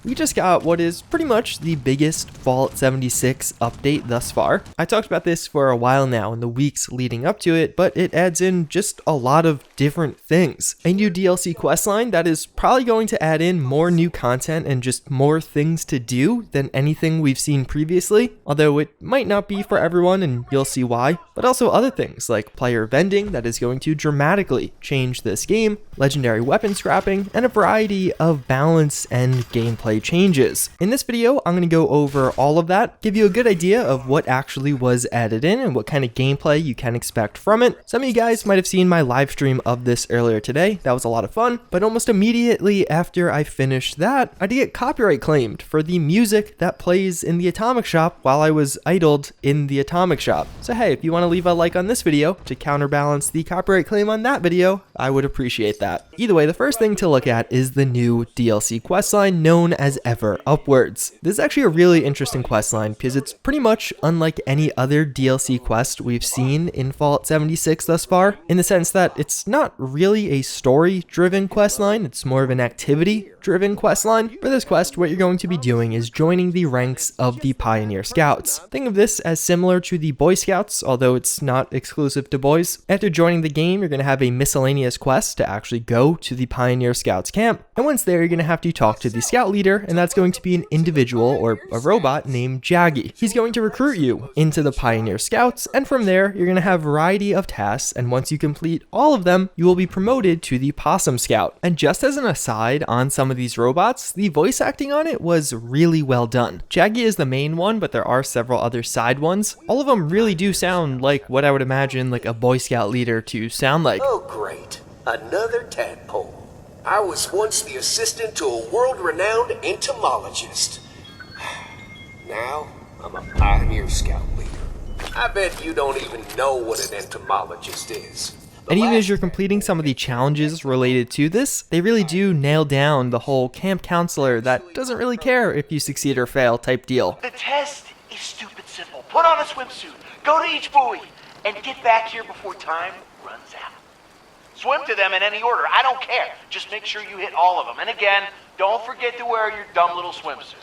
we just got what is pretty much the biggest Fallout 76 update thus far. I talked about this for a while now in the weeks leading up to it, but it adds in just a lot of different things. A new DLC questline that is probably going to add in more new content and just more things to do than anything we've seen previously, although it might not be for everyone and you'll see why, but also other things like player vending that is going to dramatically change this game, legendary weapon scrapping, and a variety of balance and gameplay changes. In this video, I'm going to go over all of that, give you a good idea of what actually was added in and what kind of gameplay you can expect from it. Some of you guys might have seen my live stream of this earlier today. That was a lot of fun, but almost immediately after I finished that, I did get copyright claimed for the music that plays in the Atomic Shop while I was idled in the Atomic Shop. So hey, if you want to leave a like on this video to counterbalance the copyright claim on that video, I would appreciate that. Either way, the first thing to look at is the new DLC questline known as Ever Upwards. This is actually a really interesting questline because it's pretty much unlike any other DLC quest we've seen in Fallout 76 thus far, in the sense that it's not really a story-driven questline, it's more of an activity-driven questline. For this quest, what you're going to be doing is joining the ranks of the Pioneer Scouts. Think of this as similar to the Boy Scouts, although it's not exclusive to boys. After joining the game, you're going to have a miscellaneous quest to actually go to the Pioneer Scouts camp, and once there, you're going to have to talk to the scout leader, and that's going to be an individual or a robot named Jaggy. He's going to recruit you into the Pioneer Scouts, and from there, you're going to have a variety of tasks, and once you complete all of them, you will be promoted to the Possum Scout. And just as an aside on some of these robots, the voice acting on it was really well done. Jaggy is the main one, but there are several other side ones. All of them really do sound like what I would imagine like a Boy Scout leader to sound like. Oh great, another tadpole. I was once the assistant to a world-renowned entomologist. Now, I'm a Pioneer Scout leader. I bet you don't even know what an entomologist is. And even as you're completing some of the challenges related to this, they really do nail down the whole camp counselor that doesn't really care if you succeed or fail type deal. The test is stupid simple. Put on a swimsuit, go to each buoy, and get back here before time runs out. Swim to them in any order, I don't care. Just make sure you hit all of them. And again, don't forget to wear your dumb little swimsuits.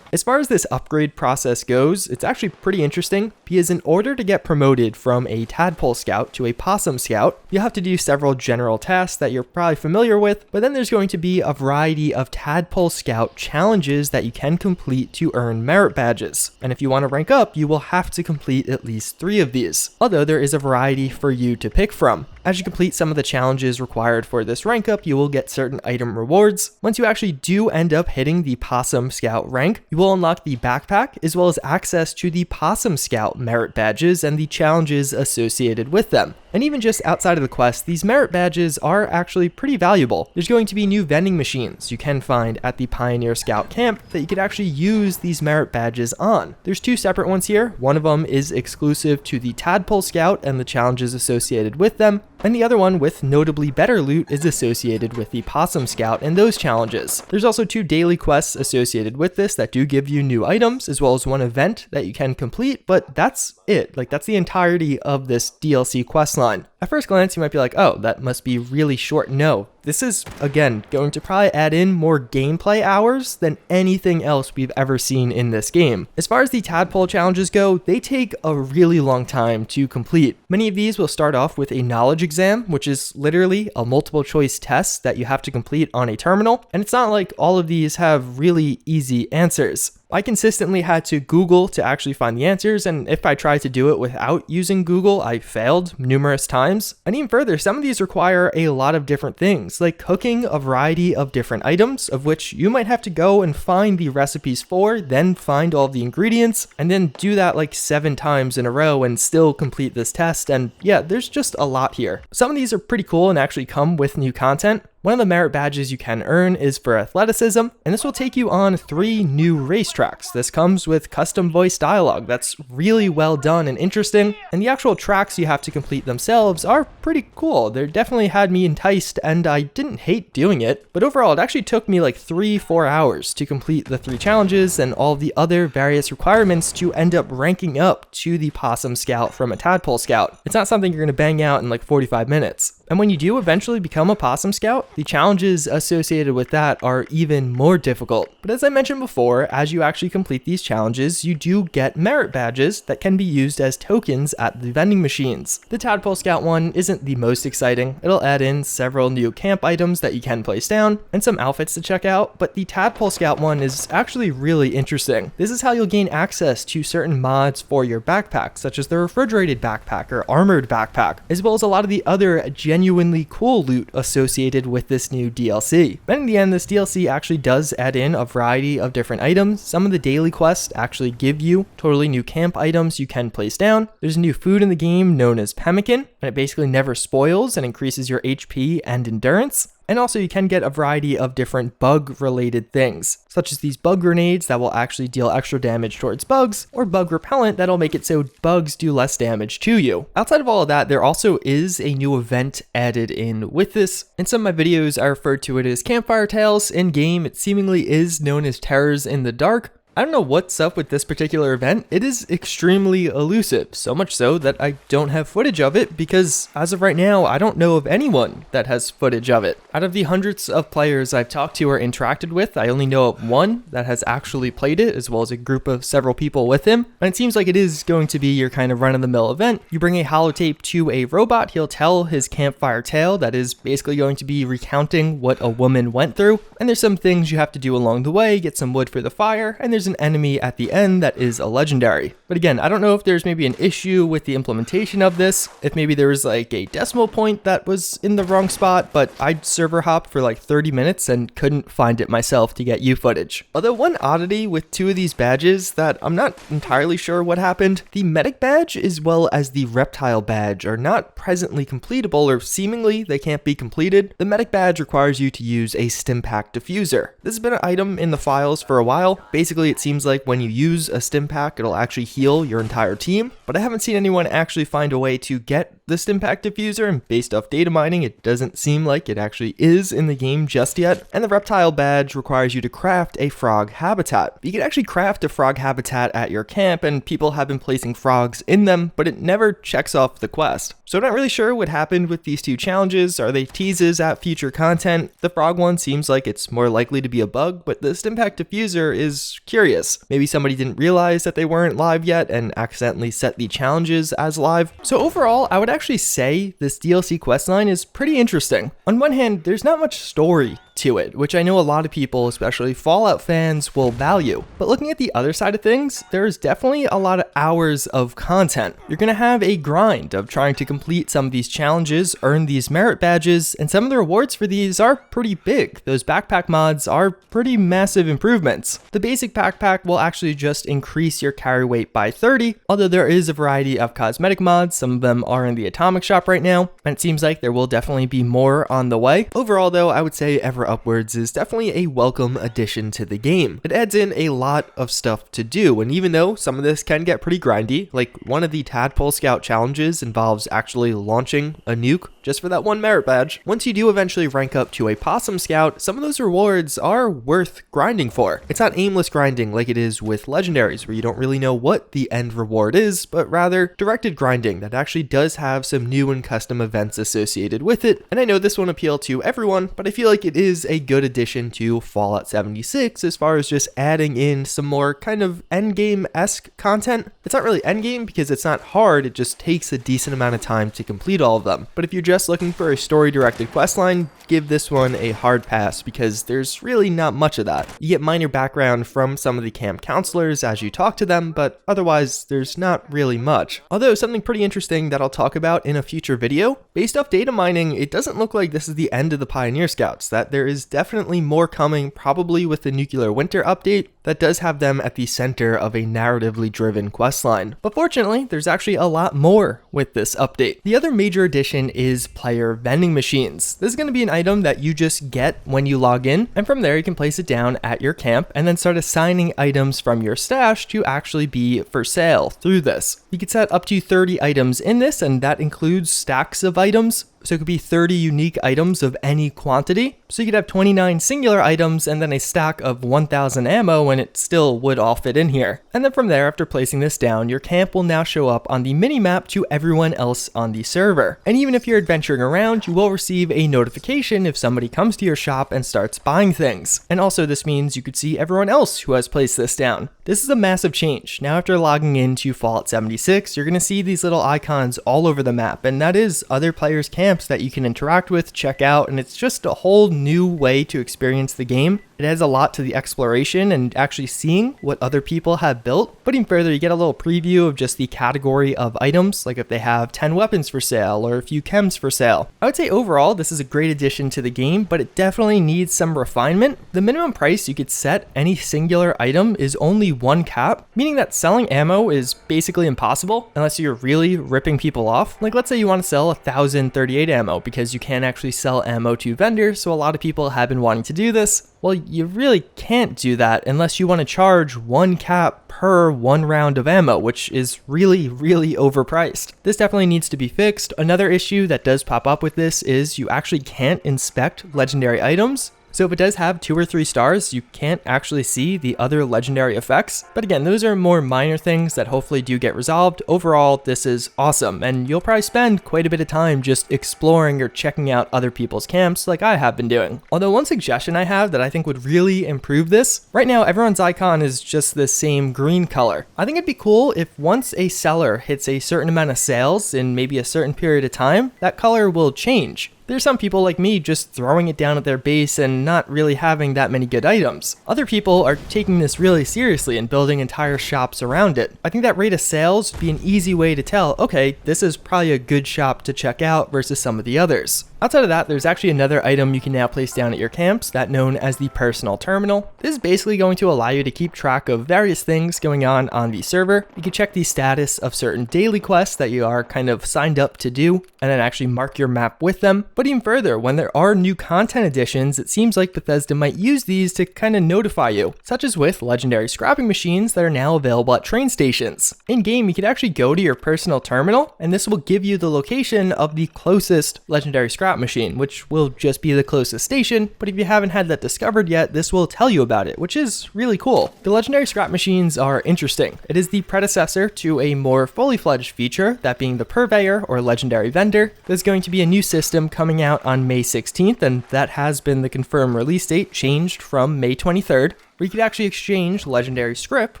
As far as this upgrade process goes, it's actually pretty interesting because in order to get promoted from a Tadpole Scout to a Possum Scout, you'll have to do several general tasks that you're probably familiar with, but then there's going to be a variety of Tadpole Scout challenges that you can complete to earn merit badges. And if you want to rank up, you will have to complete at least 3 of these, although there is a variety for you to pick from. As you complete some of the challenges required for this rank up, you will get certain item rewards. Once you actually do end up hitting the Possum Scout rank, you will unlock the backpack as well as access to the Possum Scout merit badges and the challenges associated with them. And even just outside of the quest, these merit badges are actually pretty valuable. There's going to be new vending machines you can find at the Pioneer Scout camp that you could actually use these merit badges on. There's 2 separate ones here. One of them is exclusive to the Tadpole Scout and the challenges associated with them, and the other one with notably better loot is associated with the Possum Scout and those challenges. There's also 2 daily quests associated with this that do give you new items, as well as 1 event that you can complete, but that's it. Like, that's the entirety of this DLC questline. At first glance, you might be like, oh, that must be really short. No, this is, again, going to probably add in more gameplay hours than anything else we've ever seen in this game. As far as the Tadpole challenges go, they take a really long time to complete. Many of these will start off with a knowledge exam, which is literally a multiple choice test that you have to complete on a terminal, and it's not like all of these have really easy answers. I consistently had to Google to actually find the answers, and if I tried to do it without using Google, I failed numerous times. And even further, some of these require a lot of different things, like cooking a variety of different items, of which you might have to go and find the recipes for, then find all of the ingredients, and then do that like 7 times in a row and still complete this test. And yeah, there's just a lot here. Some of these are pretty cool and actually come with new content. One of the merit badges you can earn is for athleticism, and this will take you on 3 new racetracks. This comes with custom voice dialogue that's really well done and interesting, and the actual tracks you have to complete themselves are pretty cool. They definitely had me enticed, and I didn't hate doing it, but overall it actually took me like 3-4 hours to complete the 3 challenges and all the other various requirements to end up ranking up to the Possum Scout from a Tadpole Scout. It's not something you're going to bang out in like 45 minutes. And when you do eventually become a possum scout, the challenges associated with that are even more difficult. But as I mentioned before, as you actually complete these challenges, you do get merit badges that can be used as tokens at the vending machines. The Tadpole Scout one isn't the most exciting. It'll add in several new camp items that you can place down and some outfits to check out, but the Tadpole Scout one is actually really interesting. This is how you'll gain access to certain mods for your backpack, such as the refrigerated backpack or armored backpack, as well as a lot of the other genuinely cool loot associated with this new DLC. But in the end, this DLC actually does add in a variety of different items. Some of the daily quests actually give you totally new camp items you can place down. There's new food in the game known as pemmican, and it basically never spoils and increases your HP and endurance. And also you can get a variety of different bug related things, such as these bug grenades that will actually deal extra damage towards bugs, or bug repellent that'll make it so bugs do less damage to you. Outside of all of that, there also is a new event added in with this. In some of my videos, I referred to it as Campfire Tales. In game, it seemingly is known as Terrors in the Dark. I don't know what's up with this particular event. It is extremely elusive, so much so that I don't have footage of it because as of right now, I don't know of anyone that has footage of it. Out of the hundreds of players I've talked to or interacted with, I only know of one that has actually played it, as well as a group of several people with him. And it seems like it is going to be your kind of run-of-the-mill event. You bring a holotape to a robot, he'll tell his campfire tale that is basically going to be recounting what a woman went through. And there's some things you have to do along the way, get some wood for the fire, and there's an enemy at the end that is a legendary. But again, I don't know if there's maybe an issue with the implementation of this, if maybe there was like a decimal point that was in the wrong spot, but I server hopped for like 30 minutes and couldn't find it myself to get you footage. Although one oddity with two of these badges that I'm not entirely sure what happened, the medic badge as well as the reptile badge are not presently completable, or seemingly they can't be completed. The medic badge requires you to use a stim pack diffuser. This has been an item in the files for a while. Basically, it seems like when you use a stim pack, it'll actually heal your entire team, but I haven't seen anyone actually find a way to get the stim pack diffuser, and based off data mining, it doesn't seem like it actually is in the game just yet. And the reptile badge requires you to craft a frog habitat. You can actually craft a frog habitat at your camp, and people have been placing frogs in them, but it never checks off the quest. So I'm not really sure what happened with these two challenges. Are they teases at future content? The frog one seems like it's more likely to be a bug, but the stim pack diffuser is curious. Maybe somebody didn't realize that they weren't live yet and accidentally set the challenges as live. So overall, I would actually say this DLC questline is pretty interesting. On one hand, there's not much story to it, which I know a lot of people, especially Fallout fans, will value. But looking at the other side of things, there's definitely a lot of hours of content. You're gonna have a grind of trying to complete some of these challenges, earn these merit badges, and some of the rewards for these are pretty big. Those backpack mods are pretty massive improvements. The basic backpack will actually just increase your carry weight by 30, although there is a variety of cosmetic mods. Some of them are in the atomic shop right now, and it seems like there will definitely be more on the way. Overall though, I would say Ever Upwards is definitely a welcome addition to the game. It adds in a lot of stuff to do, and even though some of this can get pretty grindy, like one of the Tadpole Scout challenges involves actually launching a nuke just for that one merit badge. Once you do eventually rank up to a Possum Scout, some of those rewards are worth grinding for. It's not aimless grinding like it is with legendaries, where you don't really know what the end reward is, but rather directed grinding that actually does have some new and custom events associated with it. And I know this won't appeal to everyone, but I feel like it is a good addition to Fallout 76 as far as just adding in some more kind of endgame-esque content. It's not really endgame because it's not hard, it just takes a decent amount of time to complete all of them. But if you're just looking for a story-directed questline, give this one a hard pass because there's really not much of that. You get minor background from some of the camp counselors as you talk to them, but otherwise there's not really much. Although something pretty interesting that I'll talk about in a future video, based off data mining, it doesn't look like this is the end of the Pioneer Scouts, that there is definitely more coming, probably with the Nuclear Winter update, that does have them at the center of a narratively driven questline. But fortunately, there's actually a lot more with this update. The other major addition is player vending machines. This is going to be an item that you just get when you log in, and from there you can place it down at your camp and then start assigning items from your stash to actually be for sale through this. You can set up to 30 items in this, and that includes stacks of items. So it could be 30 unique items of any quantity. So you could have 29 singular items and then a stack of 1000 ammo, and it still would all fit in here. And then from there, after placing this down, your camp will now show up on the mini-map to everyone else on the server. And even if you're adventuring around, you will receive a notification if somebody comes to your shop and starts buying things. And also this means you could see everyone else who has placed this down. This is a massive change. Now after logging into Fallout 76, you're going to see these little icons all over the map, and that is other players' camps that you can interact with, check out, and it's just a whole new way to experience the game. It adds a lot to the exploration and actually seeing what other people have built. But even further, you get a little preview of just the category of items, like if they have 10 weapons for sale or a few chems for sale. I would say overall, this is a great addition to the game, but it definitely needs some refinement. The minimum price you could set any singular item is only 1 cap, meaning that selling ammo is basically impossible unless you're really ripping people off. Like let's say you want to sell 1038 ammo because you can't actually sell ammo to vendors, so a lot of people have been wanting to do this. Well, you really can't do that unless you want to charge 1 cap per 1 round of ammo, which is really overpriced. This definitely needs to be fixed. Another issue that does pop up with this is you actually can't inspect legendary items. So if it does have 2 or 3 stars, you can't actually see the other legendary effects. But again, those are more minor things that hopefully do get resolved. Overall, this is awesome, and you'll probably spend quite a bit of time just exploring or checking out other people's camps like I have been doing. Although one suggestion I have that I think would really improve this, right now everyone's icon is just the same green color. I think it'd be cool if once a seller hits a certain amount of sales in maybe a certain period of time, that color will change. There's some people like me just throwing it down at their base and not really having that many good items. Other people are taking this really seriously and building entire shops around it. I think that rate of sales would be an easy way to tell, okay, this is probably a good shop to check out versus some of the others. Outside of that, there's actually another item you can now place down at your camps, that known as the personal terminal. This is basically going to allow you to keep track of various things going on the server. You can check the status of certain daily quests that you are kind of signed up to do, and then actually mark your map with them. But even further, when there are new content additions, it seems like Bethesda might use these to kind of notify you, such as with legendary scrapping machines that are now available at train stations. In game, you can actually go to your personal terminal, and this will give you the location of the closest legendary scrap machine, which will just be the closest station. But if you haven't had that discovered yet, this will tell you about it, which is really cool. The legendary scrap machines are interesting. It is the predecessor to a more fully fledged feature, that being the purveyor or legendary vendor. There's going to be a new system coming out on May 16th, and that has been the confirmed release date changed from May 23rd, where you could actually exchange legendary script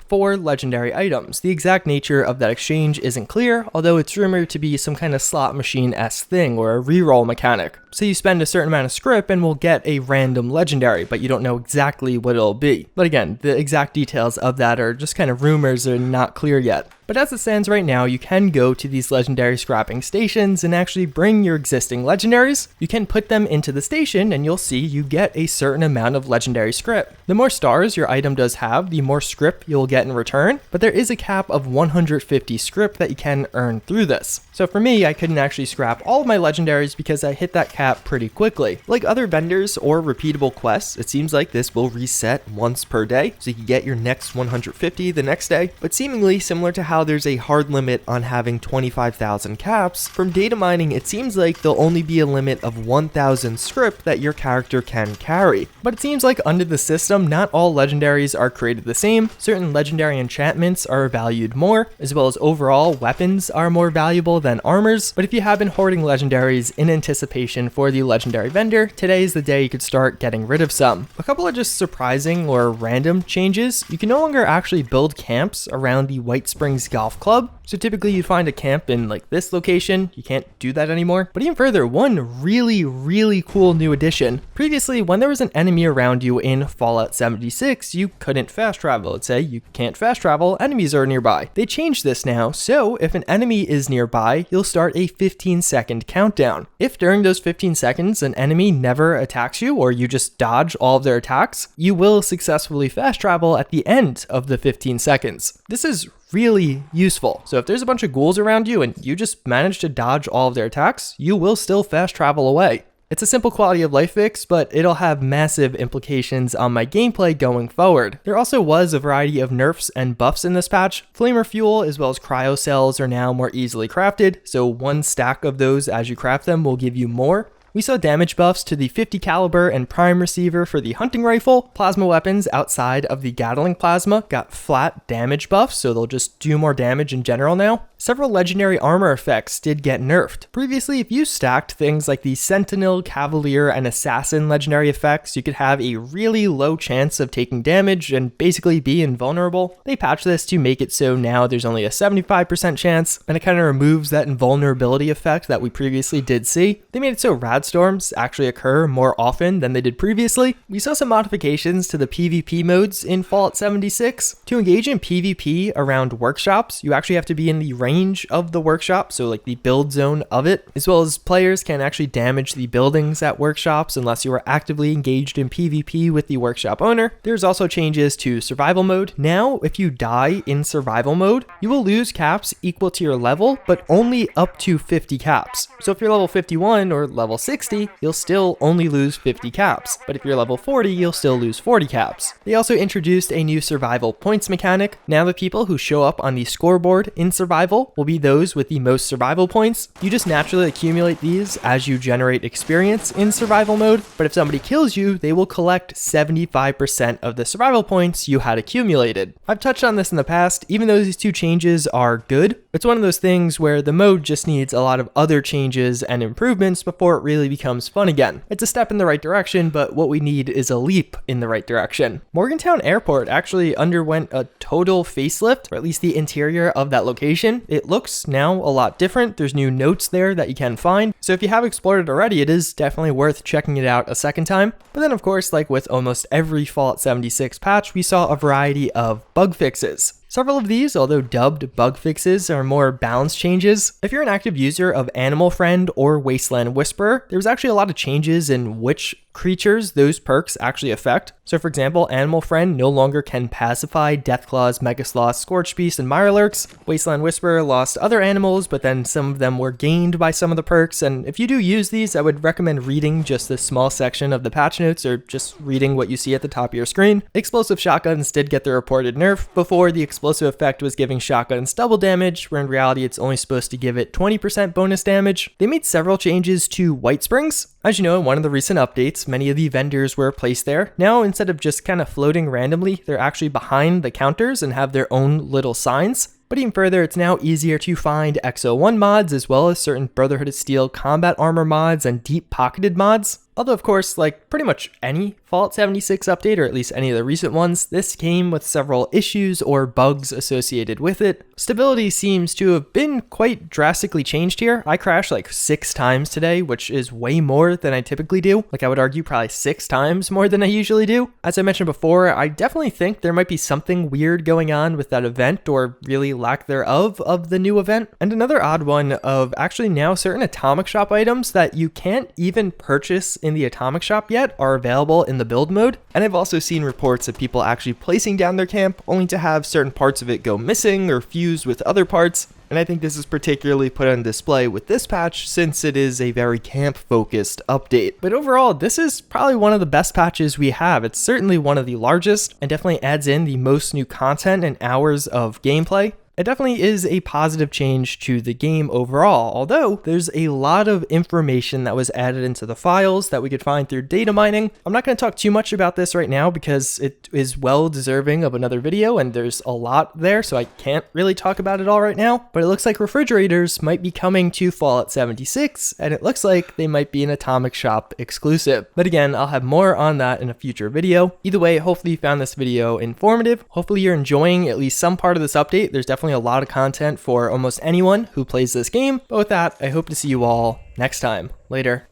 for legendary items. The exact nature of that exchange isn't clear, although it's rumored to be some kind of slot machine-esque thing or a reroll mechanic. So you spend a certain amount of script and will get a random legendary, but you don't know exactly what it'll be. But again, the exact details of that are just kind of rumors and not clear yet. But as it stands right now, you can go to these legendary scrapping stations and actually bring your existing legendaries. You can put them into the station and you'll see you get a certain amount of legendary script. The more stars your item does have, the more script you'll get in return, but there is a cap of 150 script that you can earn through this. So for me, I couldn't actually scrap all of my legendaries because I hit that cap pretty quickly. Like other vendors or repeatable quests, it seems like this will reset once per day, so you can get your next 150 the next day. But seemingly similar to how there's a hard limit on having 25,000 caps, from data mining it seems like there'll only be a limit of 1,000 script that your character can carry. But it seems like under the system, not all legendaries are created the same. Certain legendary enchantments are valued more, as well as overall weapons are more valuable than armors. But if you have been hoarding legendaries in anticipation for the legendary vendor, today is the day you could start getting rid of some. A couple of just surprising or random changes. You can no longer actually build camps around the White Springs Golf Club. So typically you find a camp in like this location, you can't do that anymore. But even further, one really cool new addition. Previously, when there was an enemy around you in Fallout 76, you couldn't fast travel. Let's say you can't fast travel, enemies are nearby. They changed this now, so if an enemy is nearby, you'll start a 15-second countdown. If during those 15 seconds an enemy never attacks you, or you just dodge all of their attacks, you will successfully fast travel at the end of the 15 seconds. This is really useful. So if there's a bunch of ghouls around you and you just manage to dodge all of their attacks, you will still fast travel away. It's a simple quality of life fix, but it'll have massive implications on my gameplay going forward. There also was a variety of nerfs and buffs in this patch. Flamer fuel as well as cryo cells are now more easily crafted, so one stack of those as you craft them will give you more. We saw damage buffs to the 50 caliber and prime receiver for the hunting rifle. Plasma weapons outside of the Gatling plasma got flat damage buffs, so they'll just do more damage in general now. Several legendary armor effects did get nerfed. Previously, if you stacked things like the Sentinel, Cavalier, and Assassin legendary effects, you could have a really low chance of taking damage and basically be invulnerable. They patched this to make it so now there's only a 75% chance, and it kind of removes that invulnerability effect that we previously did see. They made it so rad storms actually occur more often than they did previously. We saw some modifications to the PvP modes in Fallout 76. To engage in PvP around workshops, you actually have to be in the range of the workshop, so like the build zone of it, as well as players can't actually damage the buildings at workshops unless you are actively engaged in PvP with the workshop owner. There's also changes to survival mode. Now, if you die in survival mode, you will lose caps equal to your level, but only up to 50 caps. So if you're level 51 or level 60, you'll still only lose 50 caps, but if you're level 40, you'll still lose 40 caps. They also introduced a new survival points mechanic. Now the people who show up on the scoreboard in survival will be those with the most survival points. You just naturally accumulate these as you generate experience in survival mode, but if somebody kills you, they will collect 75% of the survival points you had accumulated. I've touched on this in the past. Even though these two changes are good, it's one of those things where the mode just needs a lot of other changes and improvements before it really becomes fun again. It's a step in the right direction, but what we need is a leap in the right direction. Morgantown Airport actually underwent a total facelift, or at least the interior of that location. It looks now a lot different. There's new notes there that you can find. So if you have explored it already, it is definitely worth checking it out a second time. But then of course, like with almost every Fallout 76 patch, we saw a variety of bug fixes. Several of these, although dubbed bug fixes, are more balance changes. If you're an active user of Animal Friend or Wasteland Whisperer, there was actually a lot of changes in which creatures those perks actually affect. So for example, Animal Friend no longer can pacify Deathclaws, Megasloths, Scorch Beasts, and Mirelurks. Wasteland Whisperer lost other animals, but then some of them were gained by some of the perks, and if you do use these, I would recommend reading just this small section of the patch notes, or just reading what you see at the top of your screen. Explosive shotguns did get the reported nerf. Before, the explosive effect was giving shotguns double damage, where in reality it's only supposed to give it 20% bonus damage. They made several changes to White Springs. As you know, in one of the recent updates, many of the vendors were placed there. Now, instead of just kind of floating randomly, they're actually behind the counters and have their own little signs. But even further, it's now easier to find XO1 mods, as well as certain Brotherhood of Steel combat armor mods and deep pocketed mods. Although of course, like pretty much any Fallout 76 update, or at least any of the recent ones, this came with several issues or bugs associated with it. Stability seems to have been quite drastically changed here. I crashed like 6 times today, which is way more than I typically do. Like I would argue probably 6 times more than I usually do. As I mentioned before, I definitely think there might be something weird going on with that event, or really lack thereof of the new event. And another odd one of actually now certain Atomic Shop items that you can't even purchase in the Atomic Shop yet are available in the build mode. And I've also seen reports of people actually placing down their camp only to have certain parts of it go missing or fuse with other parts. And I think this is particularly put on display with this patch, since it is a very camp focused update. But overall, this is probably one of the best patches we have. It's certainly one of the largest, and definitely adds in the most new content and hours of gameplay. It definitely is a positive change to the game overall, although there's a lot of information that was added into the files that we could find through data mining. I'm not going to talk too much about this right now because it is well deserving of another video, and there's a lot there, so I can't really talk about it all right now. But it looks like refrigerators might be coming to Fallout 76, and it looks like they might be an Atomic Shop exclusive. But again, I'll have more on that in a future video. Either way, hopefully you found this video informative. Hopefully you're enjoying at least some part of this update. There's definitely a lot of content for almost anyone who plays this game. But with that, I hope to see you all next time. Later.